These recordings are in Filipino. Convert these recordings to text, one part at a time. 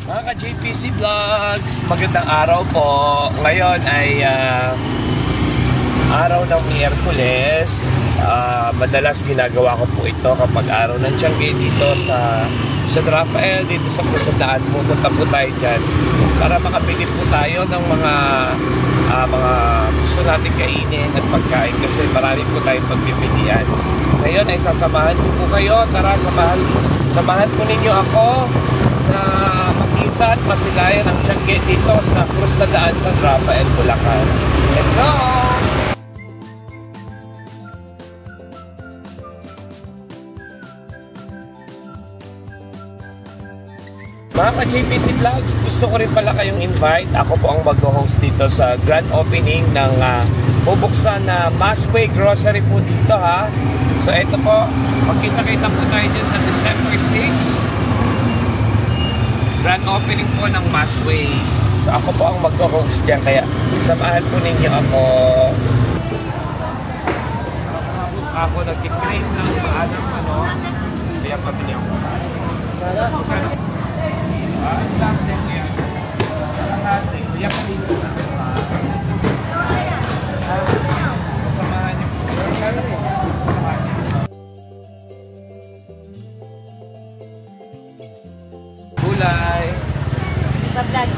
Mga ka-JPC Vlogs, magandang araw po. Ngayon ay araw ng Miyerkules. Madalas ginagawa ko po ito kapag araw ng Tiangge dito sa San Rafael, dito sa Cruzadaan. Pupunta po tayo dyan para makabili po tayo ng mga gusto natin kainin at pagkain kasi marami po tayong pagpipilian. Ngayon ay sasamahan ko po kayo. Tara, samahan po ninyo ako na makita at masilayan ang Tiangge dito sa Cruzadaan, San Rafael, Bulacan. Let's go! Mga ka-JPC Vlogs, gusto ko rin pala kayong invite. Ako po ang mag-host dito sa grand opening ng bubuksan na Masway Grocery po dito ha. So ito po, magkita-kita po tayo dyan sa December 6. Grand opening po ng Masway. So ako po ang mag-host dyan, kaya samahan po ninyo ako. Ako nag-crave ng maalam kaya pabili ako. Gulay. Vlog.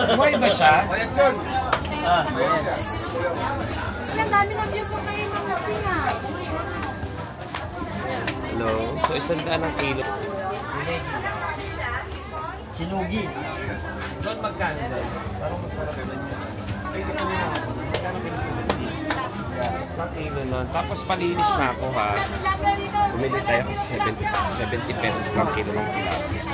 Buhay ba siya? Ang dami ng views mo kayo mga pinga. Hello? So, 100 kilo. Sinugi. Doon magkano doon? Parang masarap doon yun. Ay, di kami na. Magkano kilo sinugi? 1 kilo nun. Tapos palinis na ako ha. Bumili tayo kasi 70 pesos per kilo ng tilapia.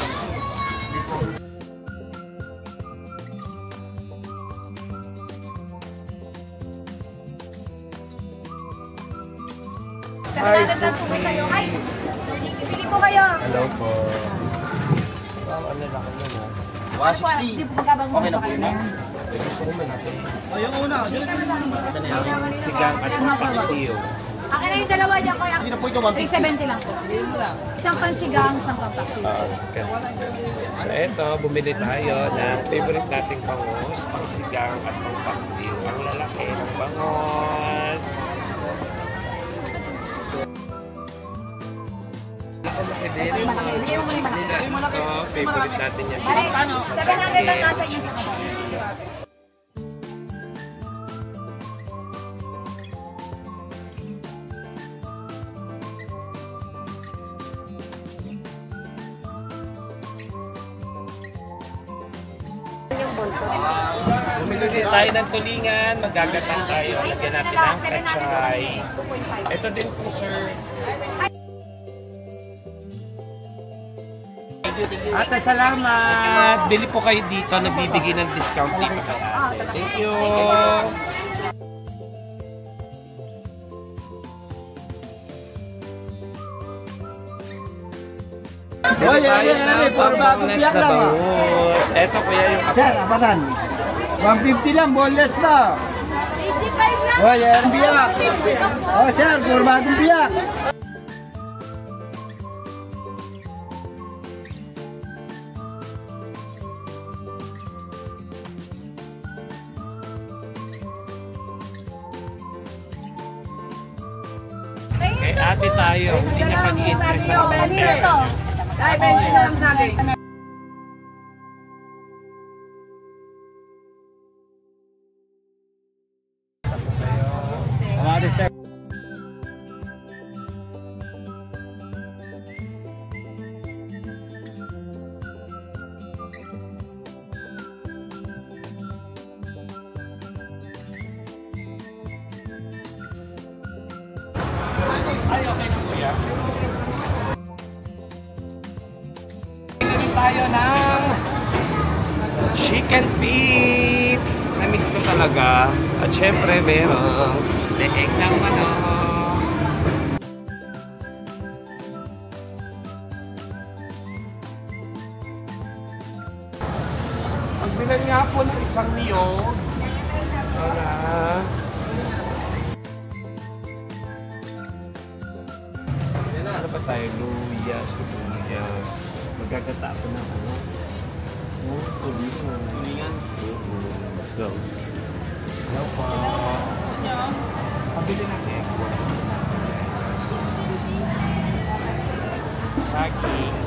Hi, Suki. Hi. Pili po kayo. Hello po. Ano lang ako na? 160. Okay na po yun. Gusto ko malaki. Yung una. Sigang at paksiw. Akin na yung dalawa dyan, kuya. Hindi na po ito 150. 370 lang po. Isang pansigang, isang pampaksi. Okay. So eto, bumili tayo ng favorite nating bangus, pangsigang at pangpaksiw. Ang lalaki ng bangus. Ang laki din yung mga ito, favorite natin yan. Sabi natin lang nasa iyo sa kabay. Bumili din tayo ng tulingan, magagatang tayo. Lagyan natin ng kachay. Ito din po, sir. Ate, salamat! Bili po kayo dito, nagbibigay ng discount dito kay ate. Thank you! Oh, yan. Puro bagong Boneless biyak na lang. bangus. Eto kuya yung Sir, apatan. 150 lang, boneless na. 85 lang. Oh, yan, biyak. Oh, sir, puro bagong biyak. kay ate tayo. Hindi niya pag-i-interest sa mga pera. Ay, 20 lang sa akin. Ay, okay na kuya. tayo ng chicken feet. Na-miss ko talaga. At syempre, merong leeg ng manok. Ang bilan nga po ng isang niyog. Ano pa tayo? Luya, sibuyas. Magagata ako ng ano? Tulingan. Let's go. Hello po. Pabili ng egg. Saging.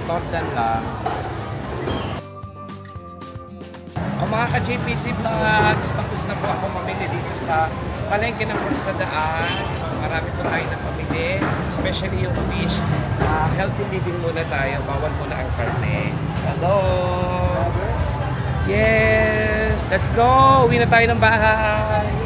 Tordan lang. O mga ka-JPC Vlogs, tapos na po ako mamili dito sa palengke ng Prostadaan. So marami po tayo na pamili, especially yung fish. Healthy living muna tayo, bawal muna ang karne. Hello! Yes! Let's go! Uwi na tayo ng bahay!